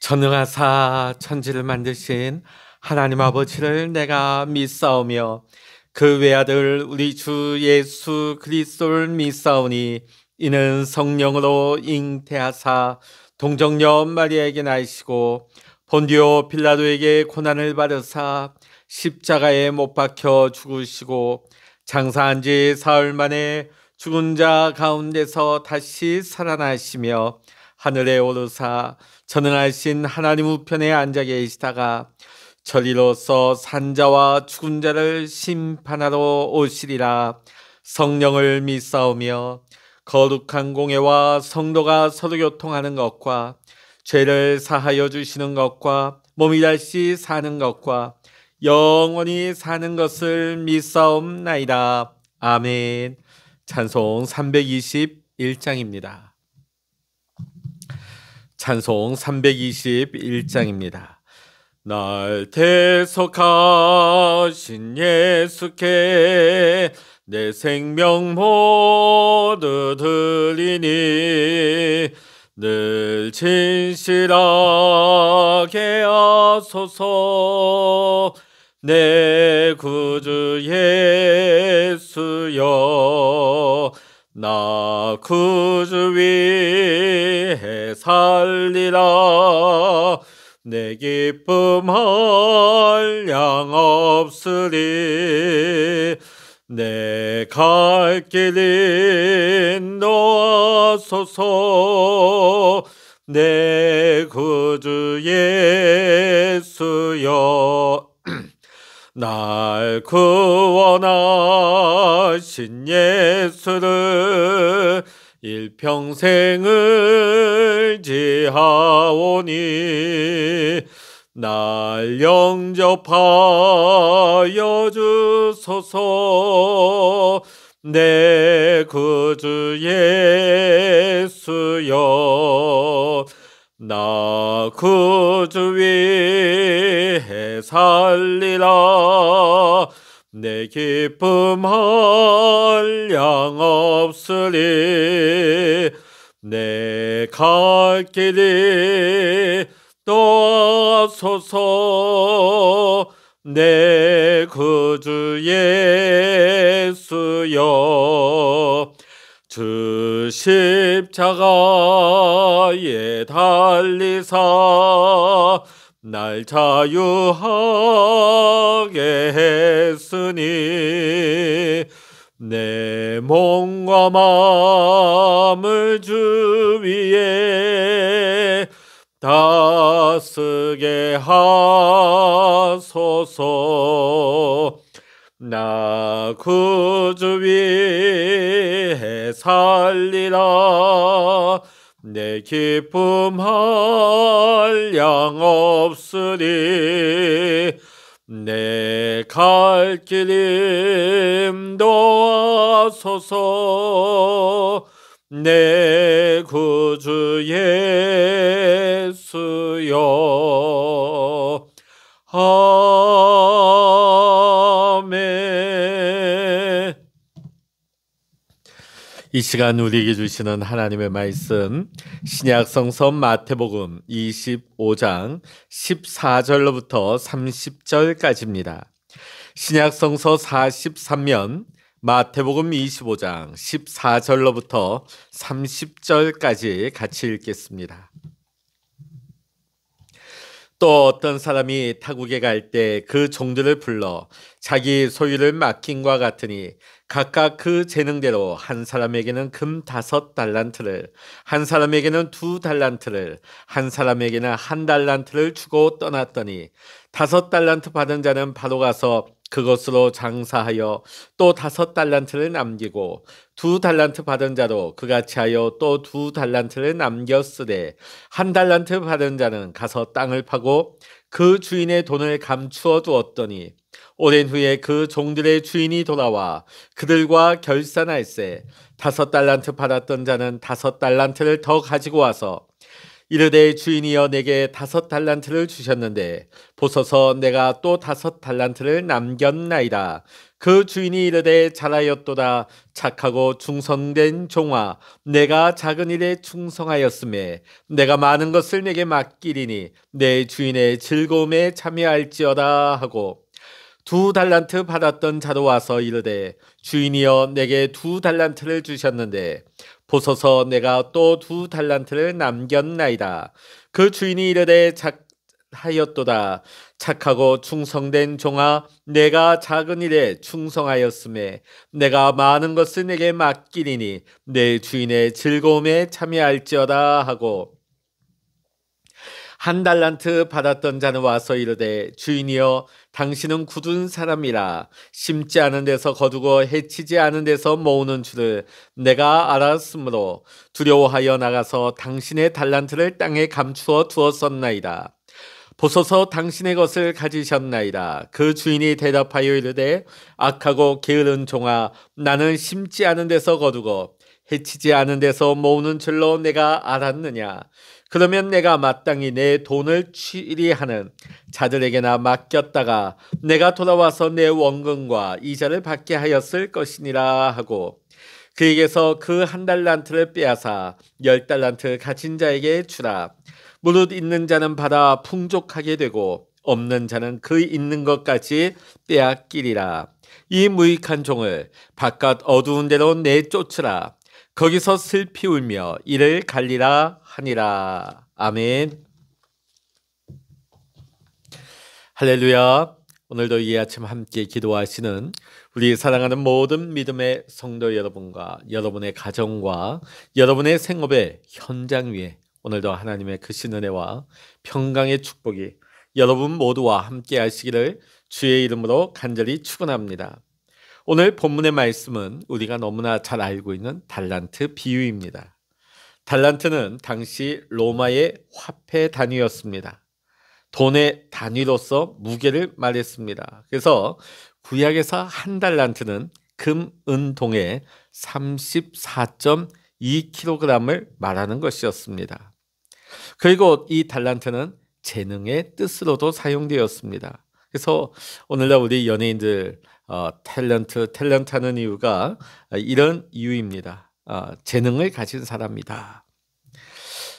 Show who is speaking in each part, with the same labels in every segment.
Speaker 1: 전능하사 천지를 만드신 하나님 아버지를 내가 믿사오며 그 외아들 우리 주 예수 그리스도를 믿사오니 이는 성령으로 잉태하사 동정녀 마리아에게 나시고 본디오 빌라도에게 고난을 받으사 십자가에 못 박혀 죽으시고 장사한 지 사흘 만에 죽은 자 가운데서 다시 살아나시며 하늘에 오르사 전능하신 하나님 우편에 앉아 계시다가 저리로서 산자와 죽은 자를 심판하러 오시리라. 성령을 믿사오며 거룩한 공예와 성도가 서로 교통하는 것과 죄를 사하여 주시는 것과 몸이 다시 사는 것과 영원히 사는 것을 믿사옵나이다. 아멘. 찬송 321장입니다. 찬송 321장입니다. 날 대속하신 예수께 내 생명 모두 드리니 늘 진실하게 하소서. 내 구주 예수여 나 구주 위에 살리라. 내 기쁨 한량 없으리. 내 갈 길 인도하소서. 내 구주 예수여 날 구원하신 예수를 일평생을 지하오니 날 영접하여 주소서. 내 구주 예수여 나 구주 위에 살리라. 내 기쁨 한량 없으리. 내 갈 길이 도하소서. 내 구주 예수여 주 십자가에 달리사 날 자유하게 했으니 내 몸과 마음을 주 위에 다스게 하소서. 나 구주 위에 살리라. 내 기쁨 한량 없으리. 내 갈 길 인도하소서. 내 구주 예수여 아멘. 이 시간 우리에게 주시는 하나님의 말씀 신약성서 마태복음 25장 14절로부터 30절까지입니다. 신약성서 43면 마태복음 25장 14절로부터 30절까지 같이 읽겠습니다. 또 어떤 사람이 타국에 갈 때 그 종들을 불러 자기 소유를 맡김과 같으니 각각 그 재능대로 한 사람에게는 금 5달란트를, 한 사람에게는 2달란트를, 한 사람에게는 1달란트를 주고 떠났더니 5달란트 받은 자는 바로 가서 그것으로 장사하여 또 5달란트를 남기고 2달란트 받은 자도 그같이 하여 또 2달란트를 남겼으되 1달란트 받은 자는 가서 땅을 파고 그 주인의 돈을 감추어 두었더니 오랜 후에 그 종들의 주인이 돌아와 그들과 결산할세 5달란트 받았던 자는 5달란트를 더 가지고 와서 이르되 주인이여 내게 5달란트를 주셨는데 보소서 내가 또 5달란트를 남겼나이다. 그 주인이 이르되 잘하였도다. 착하고 충성된 종아, 내가 작은 일에 충성하였음에 내가 많은 것을 내게 맡기리니 내 주인의 즐거움에 참여할지어다 하고 2달란트 받았던 자도 와서 이르되 주인이여 내게 2달란트를 주셨는데 보소서 내가 또 2달란트를 남겼나이다. 그 주인이 이르되 하였도다. 착하고 충성된 종아, 내가 작은 일에 충성하였음에 내가 많은 것을 내게 맡기리니 내 주인의 즐거움에 참여할지어다 하고 1달란트 받았던 자는 와서 이르되 주인이여 당신은 굳은 사람이라 심지 않은 데서 거두고 해치지 않은 데서 모으는 줄을 내가 알았으므로 두려워하여 나가서 당신의 달란트를 땅에 감추어 두었었나이다. 보소서 당신의 것을 가지셨나이다. 그 주인이 대답하여 이르되 악하고 게으른 종아, 나는 심지 않은 데서 거두고 해치지 않은 데서 모으는 줄로 내가 알았느냐. 그러면 내가 마땅히 내 돈을 취리하는 자들에게나 맡겼다가 내가 돌아와서 내 원금과 이자를 받게 하였을 것이니라 하고 그에게서 그 1달란트를 빼앗아 10달란트 가진 자에게 주라. 무릇 있는 자는 받아 풍족하게 되고 없는 자는 그 있는 것까지 빼앗기리라. 이 무익한 종을 바깥 어두운 데로 내쫓으라. 거기서 슬피 울며 이를 갈리라 하니라. 아멘. 할렐루야. 오늘도 이 아침 함께 기도하시는 우리 사랑하는 모든 믿음의 성도 여러분과 여러분의 가정과 여러분의 생업의 현장 위에 오늘도 하나님의 크신 은혜와 평강의 축복이 여러분 모두와 함께 하시기를 주의 이름으로 간절히 축원합니다. 오늘 본문의 말씀은 우리가 너무나 잘 알고 있는 달란트 비유입니다. 달란트는 당시 로마의 화폐 단위였습니다. 돈의 단위로서 무게를 말했습니다. 그래서 구약에서 1달란트는 금, 은, 동의 34.2kg을 말하는 것이었습니다. 그리고 이 달란트는 재능의 뜻으로도 사용되었습니다. 그래서 오늘날 우리 연예인들 탤런트 하는 이유가 이런 이유입니다. 재능을 가진 사람이다.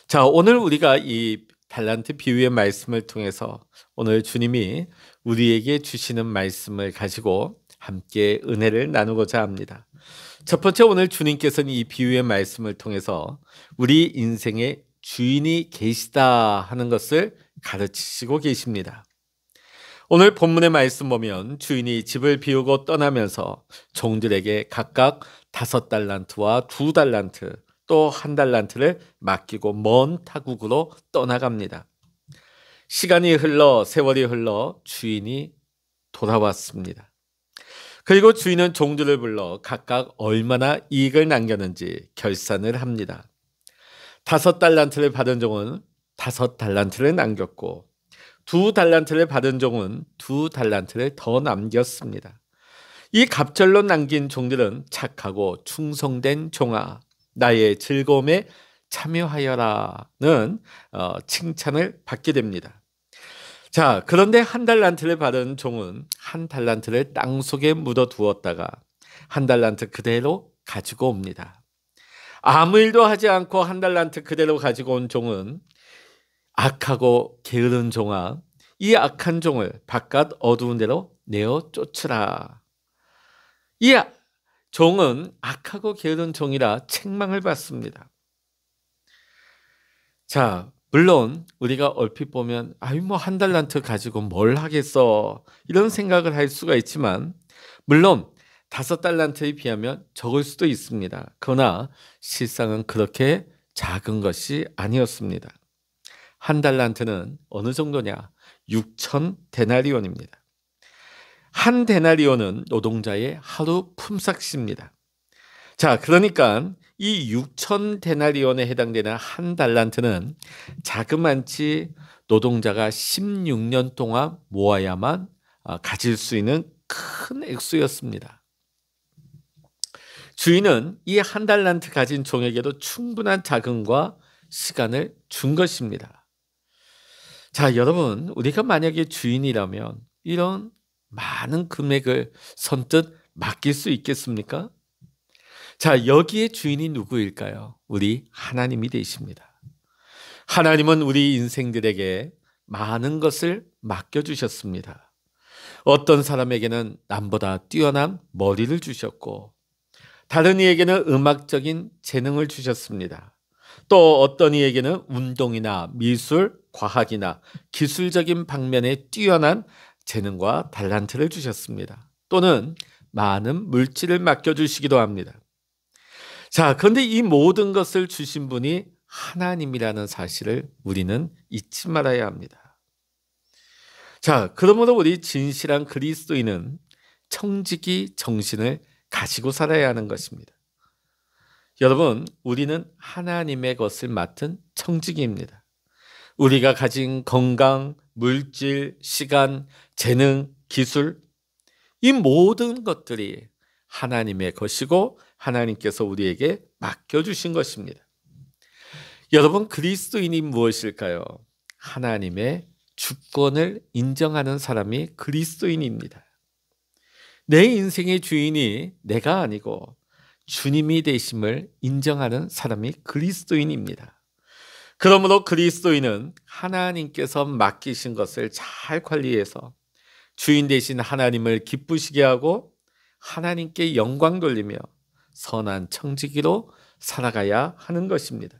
Speaker 1: 자, 오늘 우리가 이 달란트 비유의 말씀을 통해서 오늘 주님이 우리에게 주시는 말씀을 가지고 함께 은혜를 나누고자 합니다. 첫 번째, 오늘 주님께서는 이 비유의 말씀을 통해서 우리 인생의 주인이 계시다 하는 것을 가르치시고 계십니다. 오늘 본문의 말씀 보면 주인이 집을 비우고 떠나면서 종들에게 각각 5달란트와 2달란트 또 1달란트를 맡기고 먼 타국으로 떠나갑니다. 시간이 흘러 세월이 흘러 주인이 돌아왔습니다. 그리고 주인은 종들을 불러 각각 얼마나 이익을 남겼는지 결산을 합니다. 5달란트를 받은 종은 5달란트를 남겼고 2달란트를 받은 종은 2달란트를 더 남겼습니다. 이 갑절로 남긴 종들은 착하고 충성된 종아, 나의 즐거움에 참여하여라는 칭찬을 받게 됩니다. 자, 그런데 1달란트를 받은 종은 1달란트를 땅속에 묻어두었다가 1달란트 그대로 가지고 옵니다. 아무 일도 하지 않고 1달란트 그대로 가지고 온 종은 악하고 게으른 종아, 이 악한 종을 바깥 어두운 데로 내어 쫓으라. 이 종은 악하고 게으른 종이라 책망을 받습니다. 자, 물론 우리가 얼핏 보면 1달란트 가지고 뭘 하겠어 이런 생각을 할 수가 있지만 물론 5달란트에 비하면 적을 수도 있습니다. 그러나 실상은 그렇게 작은 것이 아니었습니다. 1달란트는 어느 정도냐? 6,000데나리온입니다. 한 데나리온은 노동자의 하루 품삯입니다. 자, 그러니까 이 6,000데나리온에 해당되는 1달란트는 자그만치 노동자가 16년 동안 모아야만 가질 수 있는 큰 액수였습니다. 주인은 이 1달란트 가진 종에게도 충분한 자금과 시간을 준 것입니다. 자, 여러분, 우리가 만약에 주인이라면 이런 많은 금액을 선뜻 맡길 수 있겠습니까? 자, 여기에 주인이 누구일까요? 우리 하나님이 되십니다. 하나님은 우리 인생들에게 많은 것을 맡겨주셨습니다. 어떤 사람에게는 남보다 뛰어난 머리를 주셨고, 다른 이에게는 음악적인 재능을 주셨습니다. 또 어떤 이에게는 운동이나 미술, 과학이나 기술적인 방면에 뛰어난 재능과 달란트를 주셨습니다. 또는 많은 물질을 맡겨주시기도 합니다. 자, 그런데 이 모든 것을 주신 분이 하나님이라는 사실을 우리는 잊지 말아야 합니다. 자, 그러므로 우리 진실한 그리스도인은 청지기 정신을 가지고 살아야 하는 것입니다. 여러분, 우리는 하나님의 것을 맡은 청지기입니다. 우리가 가진 건강, 물질, 시간, 재능, 기술, 이 모든 것들이 하나님의 것이고 하나님께서 우리에게 맡겨주신 것입니다. 여러분, 그리스도인이 무엇일까요? 하나님의 주권을 인정하는 사람이 그리스도인입니다. 내 인생의 주인이 내가 아니고 주님이 되심을 인정하는 사람이 그리스도인입니다. 그러므로 그리스도인은 하나님께서 맡기신 것을 잘 관리해서 주인 되신 하나님을 기쁘시게 하고 하나님께 영광 돌리며 선한 청지기로 살아가야 하는 것입니다.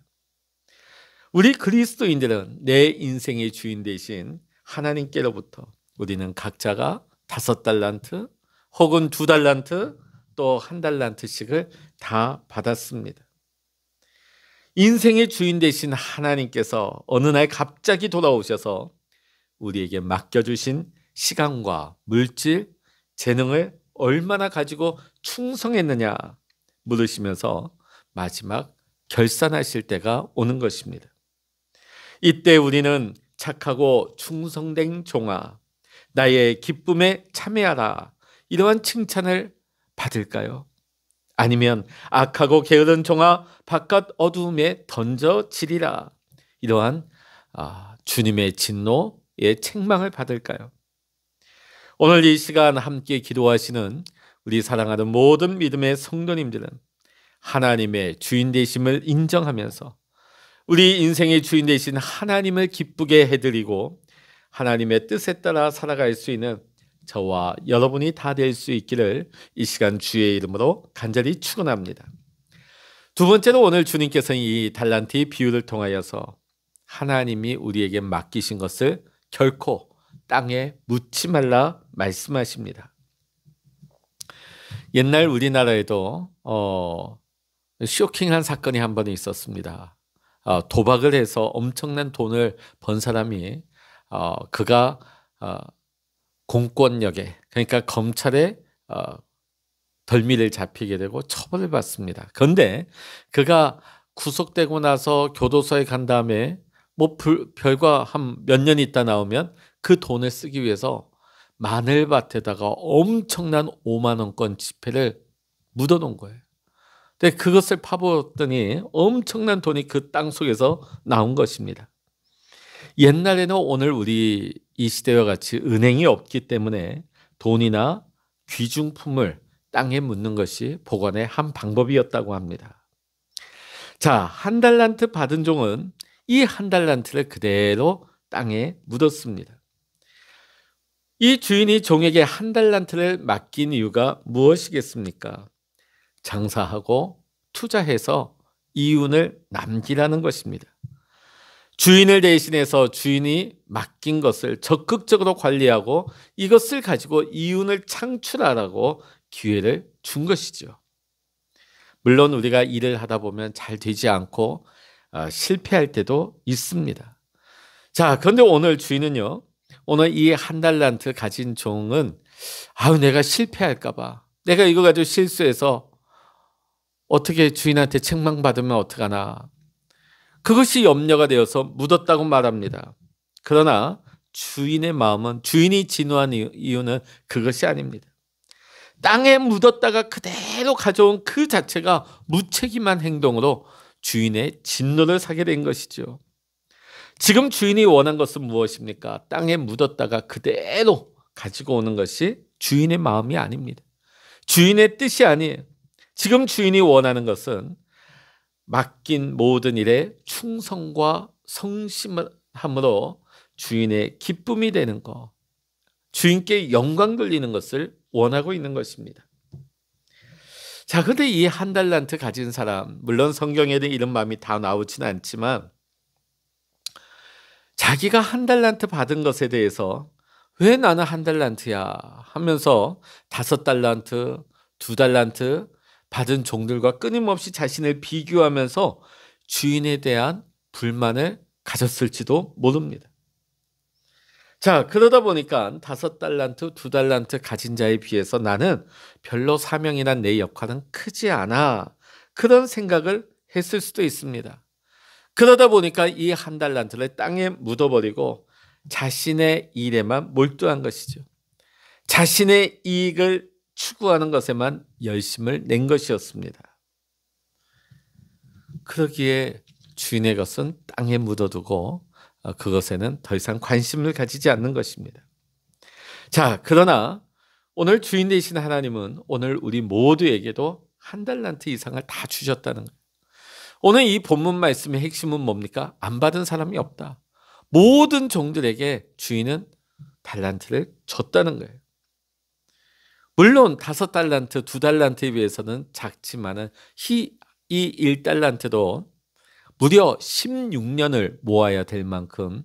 Speaker 1: 우리 그리스도인들은 내 인생의 주인 되신 하나님께로부터 우리는 각자가 5달란트 혹은 2달란트 또 1달란트씩을 다 받았습니다. 인생의 주인 되신 하나님께서 어느 날 갑자기 돌아오셔서 우리에게 맡겨주신 시간과 물질, 재능을 얼마나 가지고 충성했느냐 물으시면서 마지막 결산하실 때가 오는 것입니다. 이때 우리는 착하고 충성된 종아, 나의 기쁨에 참여하라, 이러한 칭찬을 받을까요? 아니면 악하고 게으른 종아, 바깥 어두움에 던져지리라, 이러한 주님의 진노의 책망을 받을까요? 오늘 이 시간 함께 기도하시는 우리 사랑하는 모든 믿음의 성도님들은 하나님의 주인 되심을 인정하면서 우리 인생의 주인 되신 하나님을 기쁘게 해드리고 하나님의 뜻에 따라 살아갈 수 있는 저와 여러분이 다 될 수 있기를 이 시간 주의 이름으로 간절히 축원합니다. 두 번째로 오늘 주님께서는 이 달란트의 비유를 통하여서 하나님이 우리에게 맡기신 것을 결코 땅에 묻지 말라 말씀하십니다. 옛날 우리나라에도 쇼킹한 사건이 한 번 있었습니다. 도박을 해서 엄청난 돈을 번 사람이 그가 공권력에, 그러니까 검찰에 덜미를 잡히게 되고 처벌을 받습니다. 그런데 그가 구속되고 나서 교도소에 간 다음에 별과 한 몇 년 있다 나오면 그 돈을 쓰기 위해서 마늘밭에다가 엄청난 5만 원권 지폐를 묻어놓은 거예요. 근데 그것을 파보았더니 엄청난 돈이 그 땅 속에서 나온 것입니다. 옛날에는 오늘 우리 이 시대와 같이 은행이 없기 때문에 돈이나 귀중품을 땅에 묻는 것이 보관의 한 방법이었다고 합니다. 자, 1달란트 받은 종은 이 1달란트를 그대로 땅에 묻었습니다. 이 주인이 종에게 1달란트를 맡긴 이유가 무엇이겠습니까? 장사하고 투자해서 이윤을 남기라는 것입니다. 주인을 대신해서 주인이 맡긴 것을 적극적으로 관리하고 이것을 가지고 이윤을 창출하라고 기회를 준 것이죠. 물론 우리가 일을 하다 보면 잘 되지 않고 실패할 때도 있습니다. 자, 그런데 오늘 주인은요, 오늘 이 1달란트 가진 종은 내가 실패할까 봐, 내가 이거 가지고 실수해서 어떻게 주인한테 책망받으면 어떡하나, 그것이 염려가 되어서 묻었다고 말합니다. 그러나 주인의 마음은, 주인이 진노한 이유는 그것이 아닙니다. 땅에 묻었다가 그대로 가져온 그 자체가 무책임한 행동으로 주인의 진노를 사게 된 것이죠. 지금 주인이 원한 것은 무엇입니까? 땅에 묻었다가 그대로 가지고 오는 것이 주인의 마음이 아닙니다. 주인의 뜻이 아니에요. 지금 주인이 원하는 것은 맡긴 모든 일에 충성과 성실함으로 주인의 기쁨이 되는 것, 주인께 영광 돌리는 것을 원하고 있는 것입니다. 자, 근데 이 한 달란트 가진 사람, 물론 성경에는 이런 마음이 다 나오지는 않지만 자기가 한 달란트 받은 것에 대해서 왜 나는 한 달란트야 하면서 5달란트, 2달란트 받은 종들과 끊임없이 자신을 비교하면서 주인에 대한 불만을 가졌을지도 모릅니다. 자, 그러다 보니까 5달란트, 2달란트 가진 자에 비해서 나는 별로 사명이나 내 역할은 크지 않아. 그런 생각을 했을 수도 있습니다. 그러다 보니까 이 한 달란트를 땅에 묻어버리고 자신의 일에만 몰두한 것이죠. 자신의 이익을 추구하는 것에만 열심을 낸 것이었습니다. 그러기에 주인의 것은 땅에 묻어두고 그것에는 더 이상 관심을 가지지 않는 것입니다. 자, 그러나 오늘 주인 되신 하나님은 오늘 우리 모두에게도 한 달란트 이상을 다 주셨다는 거예요. 오늘 이 본문 말씀의 핵심은 뭡니까? 안 받은 사람이 없다. 모든 종들에게 주인은 달란트를 줬다는 거예요. 물론 5달란트, 2달란트에 비해서는 작지만은 이 1달란트도 무려 16년을 모아야 될 만큼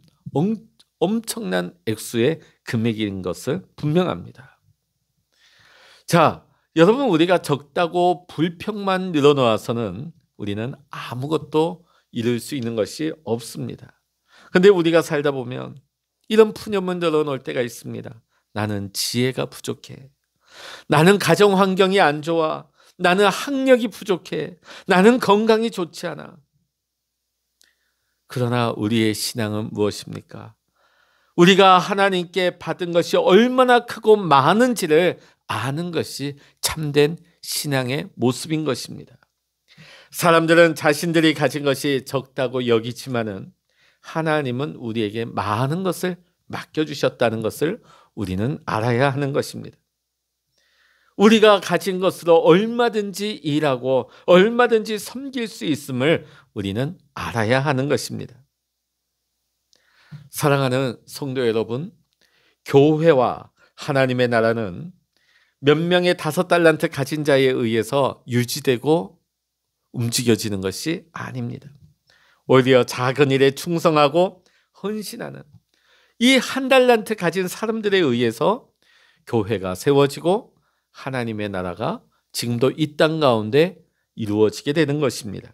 Speaker 1: 엄청난 액수의 금액인 것을 분명합니다. 자, 여러분, 우리가 적다고 불평만 늘어놓아서는 우리는 아무것도 이룰 수 있는 것이 없습니다. 근데 우리가 살다 보면 이런 푸념을 늘어놓을 때가 있습니다. 나는 지혜가 부족해. 나는 가정 환경이 안 좋아. 나는 학력이 부족해. 나는 건강이 좋지 않아. 그러나 우리의 신앙은 무엇입니까? 우리가 하나님께 받은 것이 얼마나 크고 많은지를 아는 것이 참된 신앙의 모습인 것입니다. 사람들은 자신들이 가진 것이 적다고 여기지만은 하나님은 우리에게 많은 것을 맡겨주셨다는 것을 우리는 알아야 하는 것입니다. 우리가 가진 것으로 얼마든지 일하고 얼마든지 섬길 수 있음을 우리는 알아야 하는 것입니다. 사랑하는 성도 여러분, 교회와 하나님의 나라는 몇 명의 5달란트 가진 자에 의해서 유지되고 움직여지는 것이 아닙니다. 오히려 작은 일에 충성하고 헌신하는 이 한 달란트 가진 사람들에 의해서 교회가 세워지고 하나님의 나라가 지금도 이 땅 가운데 이루어지게 되는 것입니다.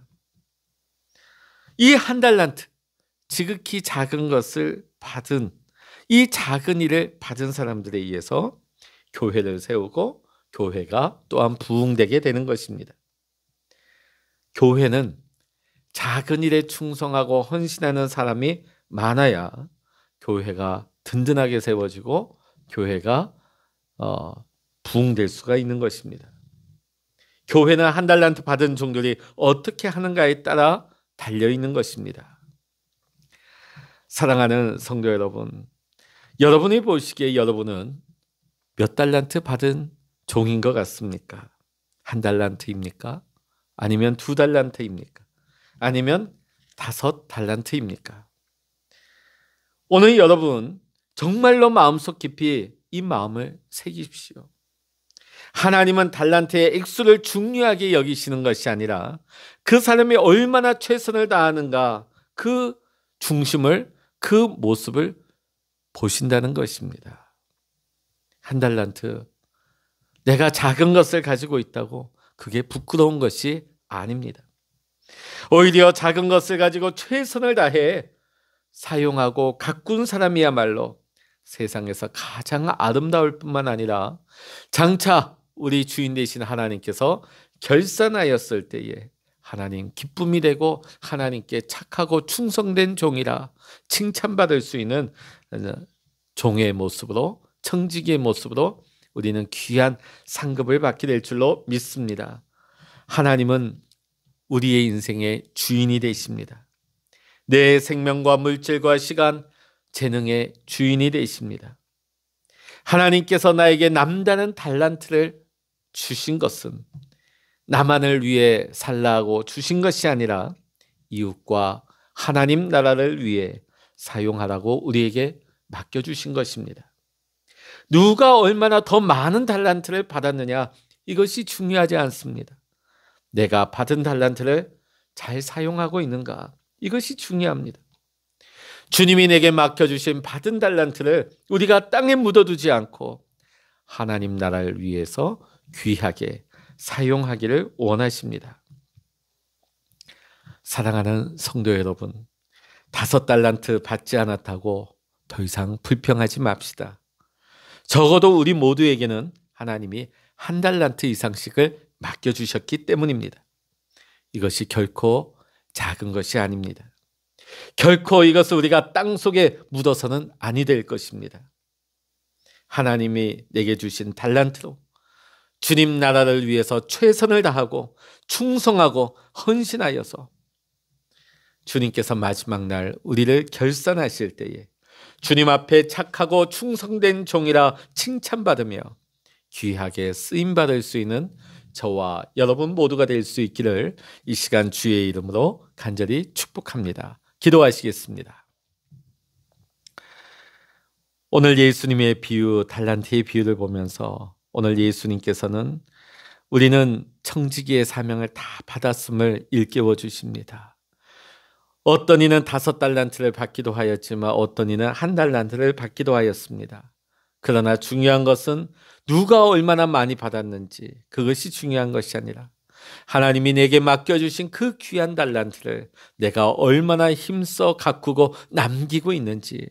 Speaker 1: 이 한 달란트, 지극히 작은 것을 받은 이 작은 일을 받은 사람들에 의해서 교회를 세우고 교회가 또한 부흥되게 되는 것입니다. 교회는 작은 일에 충성하고 헌신하는 사람이 많아야 교회가 든든하게 세워지고 교회가 부흥될 수가 있는 것입니다. 교회는 한 달란트 받은 종들이 어떻게 하는가에 따라 달려있는 것입니다. 사랑하는 성도 여러분, 여러분이 보시기에 여러분은 몇 달란트 받은 종인 것 같습니까? 1달란트입니까? 아니면 2달란트입니까? 아니면 5달란트입니까? 오늘 여러분 정말로 마음속 깊이 이 마음을 새기십시오. 하나님은 달란트의 액수를 중요하게 여기시는 것이 아니라 그 사람이 얼마나 최선을 다하는가, 그 중심을, 그 모습을 보신다는 것입니다. 1달란트, 내가 작은 것을 가지고 있다고 그게 부끄러운 것이 아닙니다. 오히려 작은 것을 가지고 최선을 다해 사용하고 가꾼 사람이야말로 세상에서 가장 아름다울 뿐만 아니라 장차 우리 주인 되신 하나님께서 결산하였을 때에 하나님 기쁨이 되고 하나님께 착하고 충성된 종이라 칭찬받을 수 있는 종의 모습으로, 청지기의 모습으로 우리는 귀한 상급을 받게 될 줄로 믿습니다. 하나님은 우리의 인생의 주인이 되십니다. 내 생명과 물질과 시간, 재능의 주인이 되십니다. 하나님께서 나에게 남다른 달란트를 주신 것은 나만을 위해 살라고 주신 것이 아니라 이웃과 하나님 나라를 위해 사용하라고 우리에게 맡겨주신 것입니다. 누가 얼마나 더 많은 달란트를 받았느냐, 이것이 중요하지 않습니다. 내가 받은 달란트를 잘 사용하고 있는가, 이것이 중요합니다. 주님이 내게 맡겨주신 받은 달란트를 우리가 땅에 묻어두지 않고 하나님 나라를 위해서 귀하게 사용하기를 원하십니다. 사랑하는 성도 여러분, 5달란트 받지 않았다고 더 이상 불평하지 맙시다. 적어도 우리 모두에게는 하나님이 1달란트 이상씩을 맡겨주셨기 때문입니다. 이것이 결코 작은 것이 아닙니다. 결코 이것을 우리가 땅속에 묻어서는 아니 될 것입니다. 하나님이 내게 주신 달란트로 주님 나라를 위해서 최선을 다하고 충성하고 헌신하여서 주님께서 마지막 날 우리를 결산하실 때에 주님 앞에 착하고 충성된 종이라 칭찬받으며 귀하게 쓰임받을 수 있는 저와 여러분 모두가 될 수 있기를 이 시간 주의 이름으로 간절히 축복합니다. 기도하시겠습니다. 오늘 예수님의 비유, 달란트의 비유를 보면서 오늘 예수님께서는 우리는 청지기의 사명을 다 받았음을 일깨워 주십니다. 어떤 이는 5달란트를 받기도 하였지만 어떤 이는 1달란트를 받기도 하였습니다. 그러나 중요한 것은 누가 얼마나 많이 받았는지, 그것이 중요한 것이 아니라 하나님이 내게 맡겨주신 그 귀한 달란트를 내가 얼마나 힘써 가꾸고 남기고 있는지,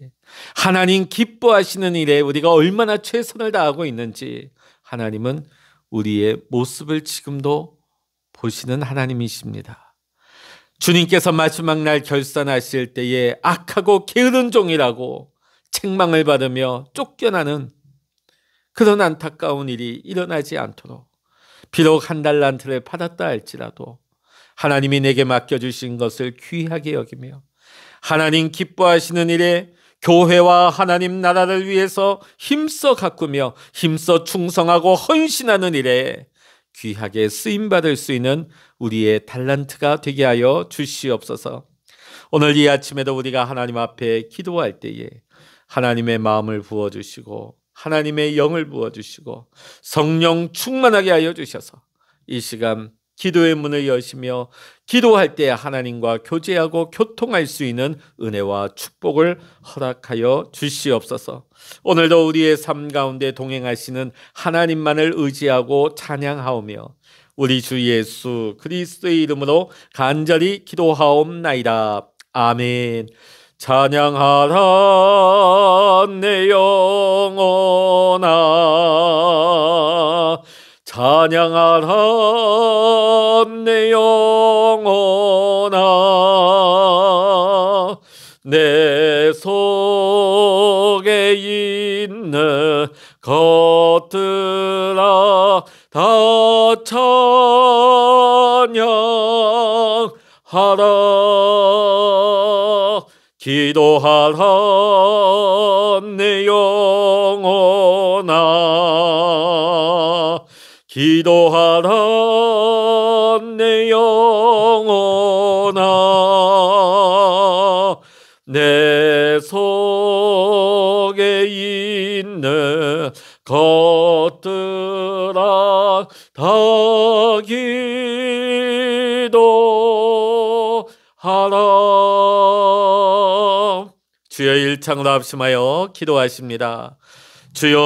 Speaker 1: 하나님 기뻐하시는 일에 우리가 얼마나 최선을 다하고 있는지, 하나님은 우리의 모습을 지금도 보시는 하나님이십니다. 주님께서 마지막 날 결산하실 때에 악하고 게으른 종이라고 책망을 받으며 쫓겨나는 그런 안타까운 일이 일어나지 않도록, 비록 1달란트를 받았다 할지라도 하나님이 내게 맡겨주신 것을 귀하게 여기며 하나님 기뻐하시는 일에 교회와 하나님 나라를 위해서 힘써 가꾸며 힘써 충성하고 헌신하는 일에 귀하게 쓰임받을 수 있는 우리의 달란트가 되게 하여 주시옵소서. 오늘 이 아침에도 우리가 하나님 앞에 기도할 때에 하나님의 마음을 부어주시고 하나님의 영을 부어주시고 성령 충만하게 하여 주셔서 이 시간 기도의 문을 여시며 기도할 때 하나님과 교제하고 교통할 수 있는 은혜와 축복을 허락하여 주시옵소서. 오늘도 우리의 삶 가운데 동행하시는 하나님만을 의지하고 찬양하오며 우리 주 예수 그리스도의 이름으로 간절히 기도하옵나이다. 아멘. 찬양하라 내 영혼아, 찬양하라 내 영혼아, 내 속에 있는 것들아 다 찬양하라. 기도하라 내 영혼아, 기도하라 내 영혼아, 내 속에 있는 것들아 다 기도하라. 주여 일창으로 합심하여 기도하십니다. 주여